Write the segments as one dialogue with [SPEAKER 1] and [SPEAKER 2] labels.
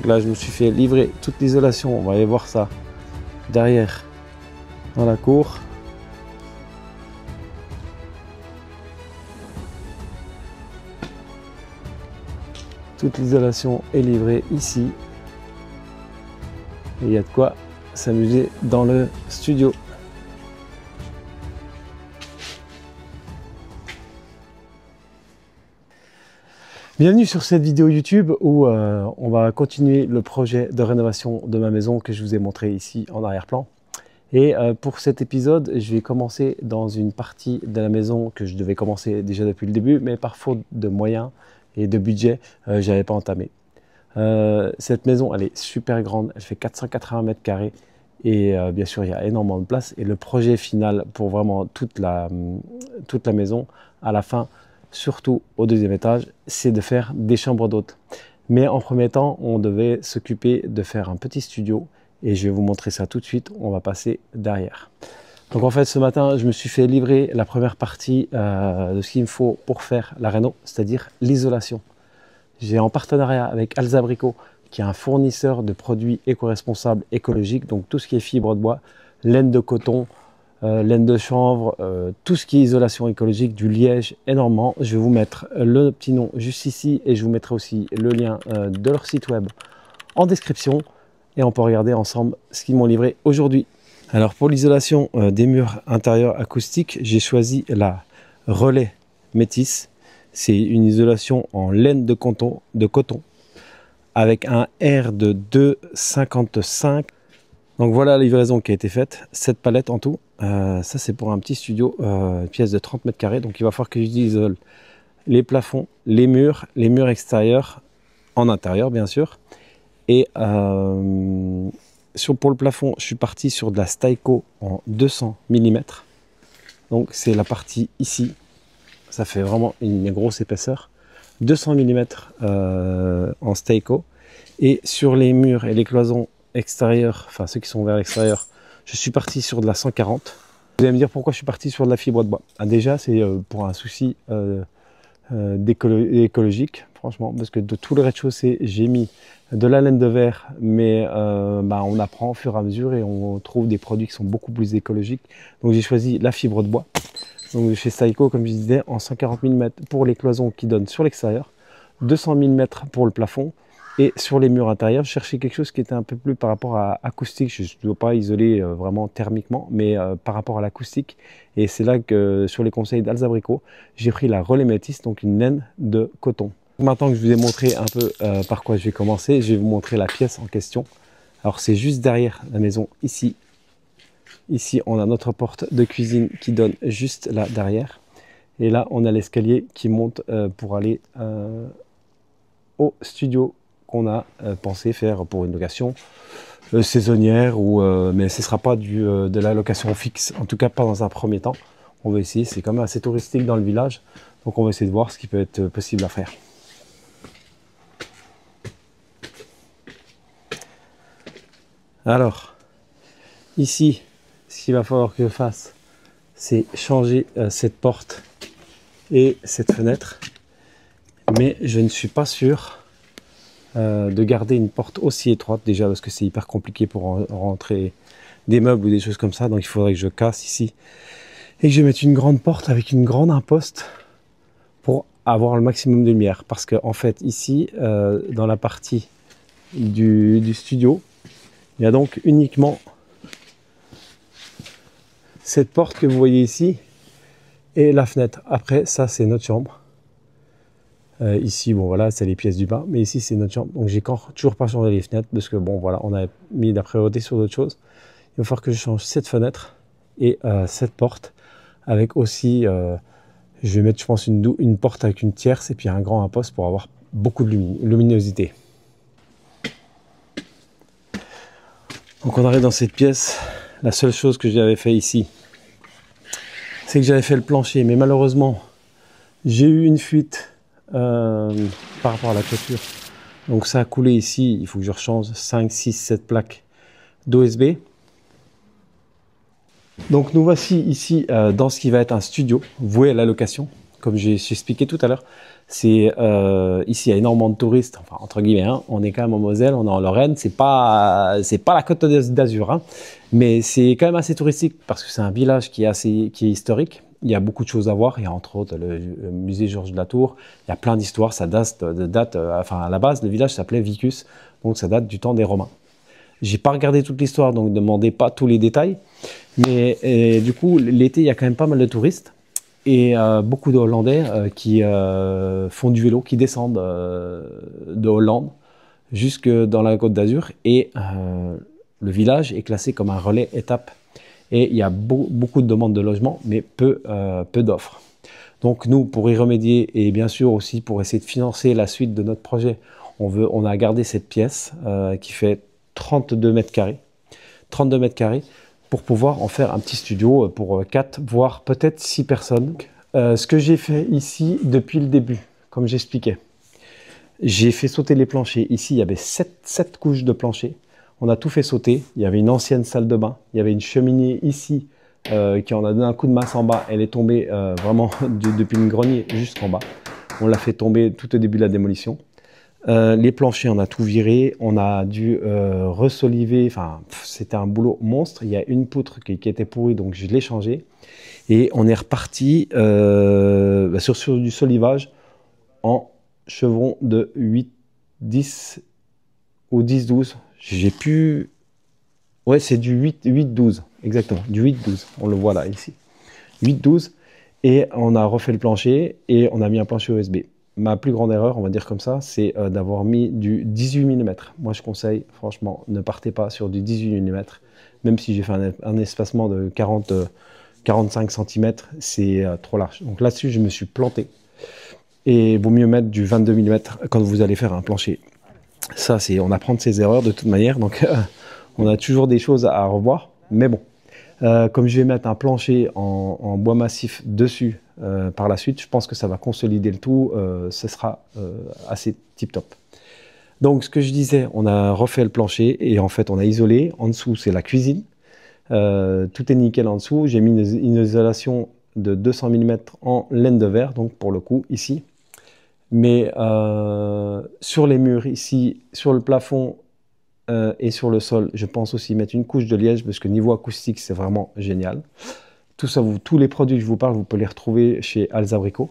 [SPEAKER 1] Donc là, je me suis fait livrer toute l'isolation. On va aller voir ça derrière dans la cour. Toute l'isolation est livrée ici. Et il y a de quoi s'amuser dans le studio. Bienvenue sur cette vidéo YouTube où on va continuer le projet de rénovation de ma maison que je vous ai montré ici en arrière-plan. Et pour cet épisode, je vais commencer dans une partie de la maison que je devais commencer déjà depuis le début, mais par faute de moyens et de budget, je n'avais pas entamé. Cette maison, elle est super grande, elle fait 480 mètres carrés et bien sûr, il y a énormément de place. Et le projet final pour vraiment toute la maison, à la fin, surtout au deuxième étage, c'est de faire des chambres d'hôtes. Mais en premier temps, on devait s'occuper de faire un petit studio et je vais vous montrer ça tout de suite. On va passer derrière. Donc en fait, ce matin, je me suis fait livrer la première partie de ce qu'il me faut pour faire la réno, c'est-à-dire l'isolation. J'ai en partenariat avec Alzabrico, qui est un fournisseur de produits éco-responsables écologiques, donc tout ce qui est fibre de bois, laine de coton, laine de chanvre, tout ce qui est isolation écologique, du liège énormément. Je vais vous mettre le petit nom juste ici et je vous mettrai aussi le lien de leur site web en description et on peut regarder ensemble ce qu'ils m'ont livré aujourd'hui. Alors pour l'isolation des murs intérieurs acoustiques, j'ai choisi la Relais Métis. C'est une isolation en laine de coton avec un R de 2,55. Donc voilà la livraison qui a été faite, 7 palettes en tout. Ça c'est pour un petit studio, pièce de 30 mètres carrés. Donc il va falloir que j'isole les plafonds, les murs extérieurs, en intérieur bien sûr. Et pour le plafond, je suis parti sur de la Steico en 200 mm. Donc c'est la partie ici. Ça fait vraiment une grosse épaisseur. 200 mm en Steico. Et sur les murs et les cloisons extérieures, enfin ceux qui sont vers l'extérieur, je suis parti sur de la 140. Vous allez me dire pourquoi je suis parti sur de la fibre de bois. Déjà, c'est pour un souci écologique, franchement, parce que de tout le rez-de-chaussée, j'ai mis de la laine de verre, mais on apprend au fur et à mesure et on trouve des produits qui sont beaucoup plus écologiques. Donc j'ai choisi la fibre de bois. Donc chez Steico, comme je disais, en 140 mm pour les cloisons qui donnent sur l'extérieur, 200 mm pour le plafond. Et sur les murs intérieurs, je cherchais quelque chose qui était un peu plus par rapport à acoustique. Je ne dois pas isoler vraiment thermiquement, mais par rapport à l'acoustique. Et c'est là que, sur les conseils d'Alzabrico, j'ai pris la Relais Métis, donc une laine de coton. Maintenant que je vous ai montré un peu par quoi je vais commencer, je vais vous montrer la pièce en question. Alors c'est juste derrière la maison, ici. Ici, on a notre porte de cuisine qui donne juste là derrière. Et là, on a l'escalier qui monte pour aller au studio qu'on a pensé faire pour une location saisonnière, mais ce ne sera pas de la location fixe, en tout cas pas dans un premier temps. On va essayer, c'est quand même assez touristique dans le village, donc on va essayer de voir ce qui peut être possible à faire. Alors, ici, ce qu'il va falloir que je fasse, c'est changer cette porte et cette fenêtre, mais je ne suis pas sûr de garder une porte aussi étroite déjà parce que c'est hyper compliqué pour rentrer des meubles ou des choses comme ça. Donc il faudrait que je casse ici et que je mette une grande porte avec une grande imposte pour avoir le maximum de lumière. Parce que en fait ici dans la partie du studio, il y a donc uniquement cette porte que vous voyez ici et la fenêtre. Après ça c'est notre chambre. Ici, bon voilà, c'est les pièces du bas, mais ici c'est notre chambre. Donc j'ai toujours pas changé les fenêtres parce que bon voilà, on a mis la priorité sur d'autres choses. Il va falloir que je change cette fenêtre et cette porte avec aussi, je vais mettre je pense une porte avec une tierce et puis un grand imposte pour avoir beaucoup de luminosité. Donc on arrive dans cette pièce. La seule chose que j'avais fait ici, c'est que j'avais fait le plancher, mais malheureusement j'ai eu une fuite par rapport à la toiture. Donc ça a coulé ici, il faut que je rechange 5, 6, 7 plaques d'OSB. Donc nous voici ici dans ce qui va être un studio voué à la location. comme j'ai expliqué tout à l'heure, c'est ici il y a énormément de touristes, enfin entre guillemets, hein, on est quand même en Moselle, on est en Lorraine, c'est pas la Côte d'Azur, hein, mais c'est quand même assez touristique parce que c'est un village qui est historique. Il y a beaucoup de choses à voir. Il y a entre autres le musée Georges de la Tour. Il y a plein d'histoires. Ça date enfin à la base, le village s'appelait Vicus, donc ça date du temps des Romains. J'ai pas regardé toute l'histoire, donc ne demandez pas tous les détails. Mais du coup, l'été, il y a quand même pas mal de touristes et beaucoup de Hollandais qui font du vélo, qui descendent de Hollande jusque dans la Côte d'Azur. Et le village est classé comme un relais étape. Et il y a beaucoup de demandes de logement, mais peu d'offres. Donc nous, pour y remédier et bien sûr aussi pour essayer de financer la suite de notre projet, on a gardé cette pièce qui fait 32 mètres carrés. 32 mètres carrés pour pouvoir en faire un petit studio pour 4, voire peut-être 6 personnes. Ce que j'ai fait ici depuis le début, comme j'expliquais, j'ai fait sauter les planchers. Ici, il y avait 7 couches de plancher. On a tout fait sauter. Il y avait une ancienne salle de bain. Il y avait une cheminée ici qui en a donné un coup de masse en bas. Elle est tombée vraiment depuis le grenier jusqu'en bas. On l'a fait tomber tout au début de la démolition. Les planchers, on a tout viré. On a dû resoliver. Enfin, c'était un boulot monstre. Il y a une poutre qui était pourrie, donc je l'ai changée. Et on est reparti sur du solivage en chevron de 8, 10 ou 10, 12. J'ai pu... Ouais, c'est du 8-12, exactement, du 8-12, on le voit là, ici. 8-12, et on a refait le plancher, et on a mis un plancher OSB. Ma plus grande erreur, on va dire comme ça, c'est d'avoir mis du 18 mm. Moi, je conseille, franchement, ne partez pas sur du 18 mm, même si j'ai fait un espacement de 45 cm, c'est trop large. Donc là-dessus, je me suis planté. Et il vaut mieux mettre du 22 mm quand vous allez faire un plancher. Ça, on apprend de ses erreurs de toute manière, donc on a toujours des choses à revoir. Mais bon, comme je vais mettre un plancher en bois massif dessus par la suite, je pense que ça va consolider le tout, ce sera assez tip-top. Donc, ce que je disais, on a refait le plancher et en fait, on a isolé. En dessous, c'est la cuisine. Tout est nickel en dessous. J'ai mis une isolation de 200 mm en laine de verre, donc pour le coup, ici. Mais sur les murs ici, sur le plafond et sur le sol, je pense aussi mettre une couche de liège parce que niveau acoustique, c'est vraiment génial. Tout ça, tous les produits que je vous parle, vous pouvez les retrouver chez Alzabrico.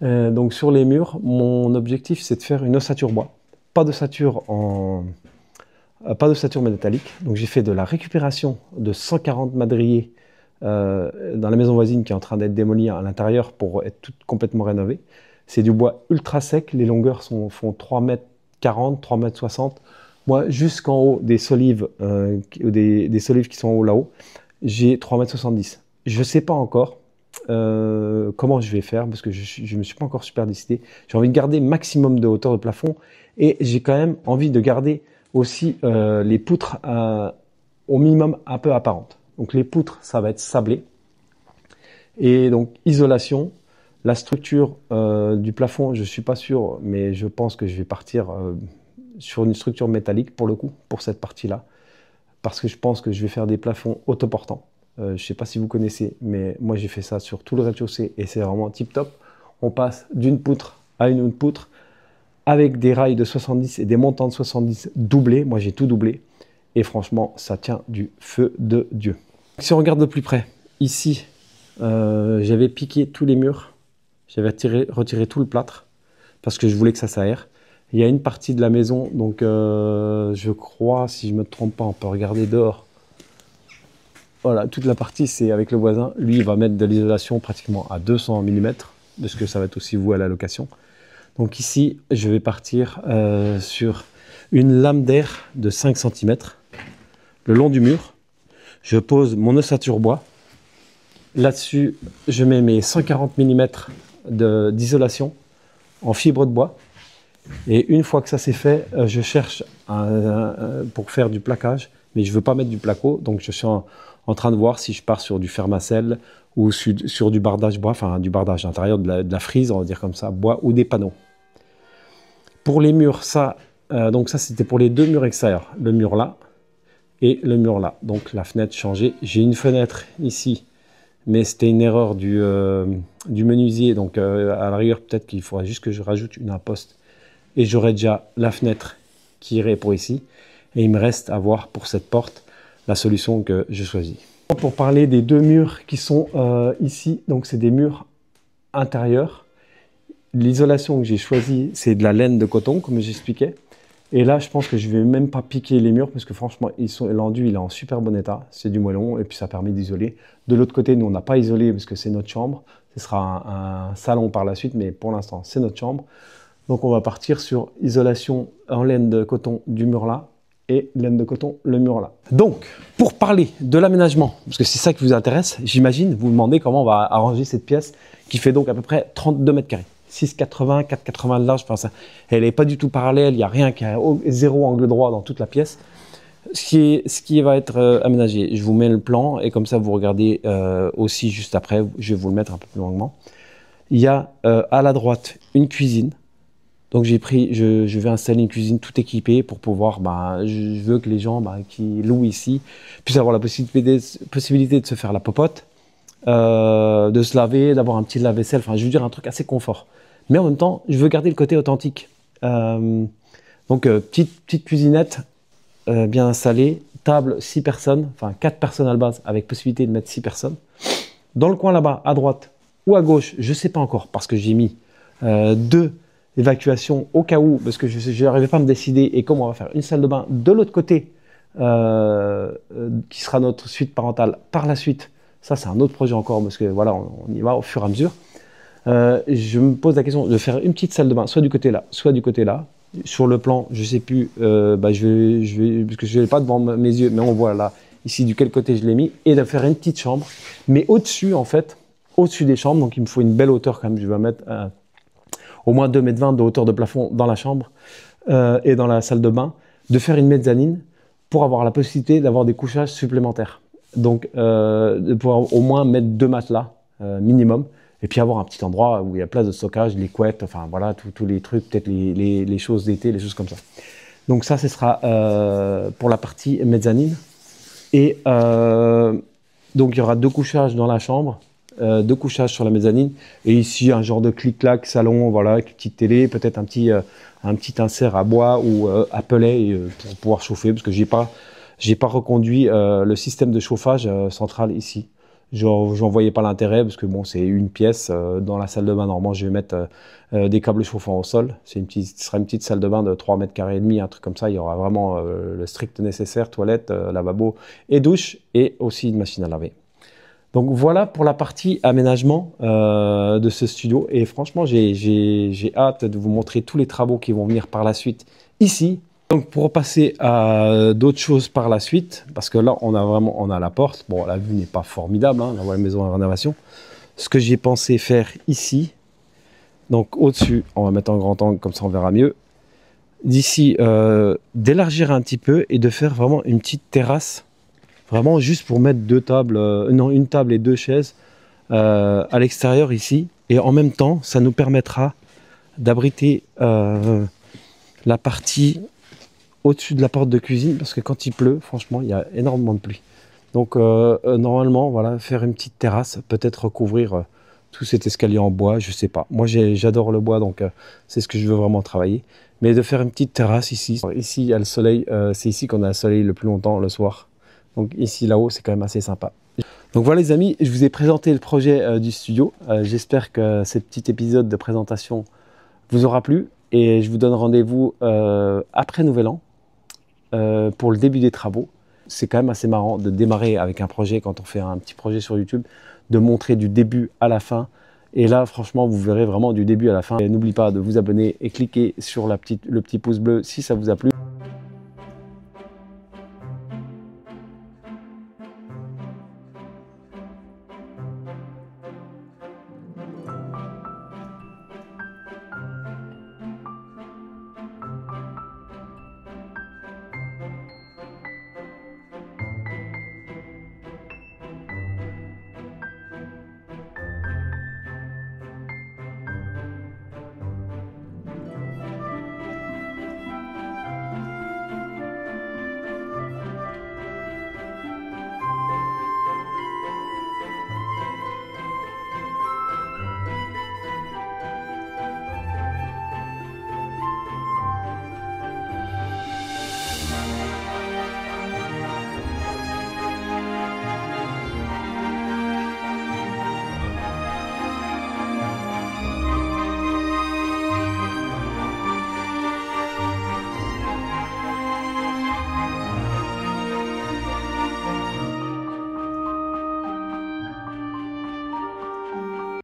[SPEAKER 1] Donc sur les murs, mon objectif, c'est de faire une ossature bois. Pas d'ossature métallique. Donc j'ai fait de la récupération de 140 madriers dans la maison voisine qui est en train d'être démolie à l'intérieur pour être toute complètement rénovée. C'est du bois ultra sec, les longueurs font 3,40 m, 3,60 m. Moi, jusqu'en haut des solives, des solives qui sont en haut là-haut, j'ai 3,70 m. Je ne sais pas encore comment je vais faire, parce que je ne me suis pas encore super décidé. J'ai envie de garder maximum de hauteur de plafond, et j'ai quand même envie de garder aussi les poutres au minimum un peu apparentes. Donc les poutres, ça va être sablé. Et donc isolation. La structure du plafond, je ne suis pas sûr, mais je pense que je vais partir sur une structure métallique pour le coup, pour cette partie-là. Parce que je pense que je vais faire des plafonds autoportants. Je ne sais pas si vous connaissez, mais moi j'ai fait ça sur tout le rez-de-chaussée et c'est vraiment tip-top. On passe d'une poutre à une autre poutre avec des rails de 70 et des montants de 70 doublés. Moi j'ai tout doublé et franchement, ça tient du feu de Dieu. Si on regarde de plus près, ici, j'avais piqué tous les murs. J'avais retiré tout le plâtre parce que je voulais que ça s'aère. Il y a une partie de la maison, donc je crois, si je ne me trompe pas, on peut regarder dehors. Voilà, toute la partie, c'est avec le voisin. Lui, il va mettre de l'isolation pratiquement à 200 mm parce que ça va être aussi voué à la location. Donc ici, je vais partir sur une lame d'air de 5 cm le long du mur. Je pose mon ossature bois. Là-dessus, je mets mes 140 mm d'isolation en fibre de bois. Et une fois que ça c'est fait, je cherche pour faire du plaquage, mais je ne veux pas mettre du placo, donc je suis en train de voir si je pars sur du fermacelle ou sur du bardage bois, enfin du bardage intérieur, de la frise, on va dire comme ça, bois ou des panneaux. Pour les murs, donc ça c'était pour les deux murs extérieurs, le mur là et le mur là. Donc la fenêtre changée. J'ai une fenêtre ici, mais c'était une erreur du menuisier. Donc à la rigueur, peut-être qu'il faudra juste que je rajoute une imposte et j'aurai déjà la fenêtre qui irait pour ici. Et il me reste à voir pour cette porte la solution que je choisis. Pour parler des deux murs qui sont ici, donc c'est des murs intérieurs. L'isolation que j'ai choisie, c'est de la laine de coton, comme j'expliquais. Et là, je pense que je ne vais même pas piquer les murs parce que franchement, l'enduit il est en super bon état. C'est du moellon et puis ça permet d'isoler. De l'autre côté, nous, on n'a pas isolé parce que c'est notre chambre. Ce sera un salon par la suite, mais pour l'instant, c'est notre chambre. Donc, on va partir sur isolation en laine de coton du mur là et laine de coton le mur là. Donc, pour parler de l'aménagement, parce que c'est ça qui vous intéresse, j'imagine, vous vous demandez comment on va arranger cette pièce qui fait donc à peu près 32 mètres carrés. 6,80, 4,80 de large, enfin, elle n'est pas du tout parallèle, il n'y a rien qui a zéro angle droit dans toute la pièce. Ce qui va être aménagé, je vous mets le plan et comme ça vous regardez aussi juste après, je vais vous le mettre un peu plus longuement. Il y a à la droite une cuisine. Donc je vais installer une cuisine tout équipée pour pouvoir, je veux que les gens qui louent ici puissent avoir la possibilité de se faire la popote, de se laver, d'avoir un petit lave-vaisselle, enfin je veux dire un truc assez confort. Mais en même temps, je veux garder le côté authentique. Donc petite cuisinette bien installée, table 6 personnes, enfin 4 personnes à la base avec possibilité de mettre 6 personnes. Dans le coin là-bas, à droite ou à gauche, je ne sais pas encore parce que j'ai mis 2 évacuation au cas où, parce que je n'arrivais pas à me décider, et comme on va faire une salle de bain de l'autre côté, qui sera notre suite parentale par la suite, ça c'est un autre projet encore, parce que voilà, on y va au fur et à mesure. Je me pose la question de faire une petite salle de bain, soit du côté là, soit du côté là. Sur le plan, je sais plus, parce que je ne l'ai pas devant mes yeux, mais on voit là, ici, du quel côté je l'ai mis, et de faire une petite chambre, mais au-dessus, en fait, au-dessus des chambres, donc il me faut une belle hauteur quand même, je vais mettre au moins 2,20 m de hauteur de plafond dans la chambre et dans la salle de bain, de faire une mezzanine pour avoir la possibilité d'avoir des couchages supplémentaires. Donc, de pouvoir au moins mettre 2 matelas minimum, et puis avoir un petit endroit où il y a place de stockage, les couettes, enfin voilà, tous les trucs, peut-être les choses d'été, les choses comme ça. Donc ça, ce sera pour la partie mezzanine. Et donc, il y aura 2 couchages dans la chambre, 2 couchages sur la mezzanine, et ici un genre de clic-clac salon, voilà, avec une petite télé, peut-être un petit insert à bois ou à pelet pour pouvoir chauffer, parce que j'ai pas reconduit le système de chauffage central ici. J'en voyais pas l'intérêt, parce que bon, c'est une pièce dans la salle de bain. Normalement, je vais mettre des câbles chauffants au sol. Ce sera une petite salle de bain de 3,5 mètres carrés, un truc comme ça. Il y aura vraiment le strict nécessaire, toilette, lavabo et douche, et aussi une machine à laver. Donc voilà pour la partie aménagement de ce studio, et franchement j'ai hâte de vous montrer tous les travaux qui vont venir par la suite ici. Donc pour passer à d'autres choses par la suite, parce que là on a la porte, bon la vue n'est pas formidable, hein, on voit la maison en rénovation. Ce que j'ai pensé faire ici, donc au-dessus, on va mettre en grand angle comme ça on verra mieux, d'ici d'élargir un petit peu et de faire vraiment une petite terrasse. Vraiment juste pour mettre 2 tables, non, une table et 2 chaises à l'extérieur ici. Et en même temps, ça nous permettra d'abriter la partie au-dessus de la porte de cuisine. Parce que quand il pleut, franchement, il y a énormément de pluie. Donc normalement, voilà, faire une petite terrasse, peut-être recouvrir tout cet escalier en bois, je sais pas. Moi, j'adore le bois, donc c'est ce que je veux vraiment travailler. Mais de faire une petite terrasse ici. Ici, il y a le soleil. C'est ici qu'on a le soleil le plus longtemps, le soir. Donc ici, là-haut, c'est quand même assez sympa. Donc voilà les amis, je vous ai présenté le projet du studio. J'espère que ce petit épisode de présentation vous aura plu. Et je vous donne rendez-vous après Nouvel An pour le début des travaux. C'est quand même assez marrant de démarrer avec un projet quand on fait un petit projet sur YouTube, de montrer du début à la fin. Et là, franchement, vous verrez vraiment du début à la fin. Et n'oubliez pas de vous abonner et cliquer sur le petit pouce bleu si ça vous a plu.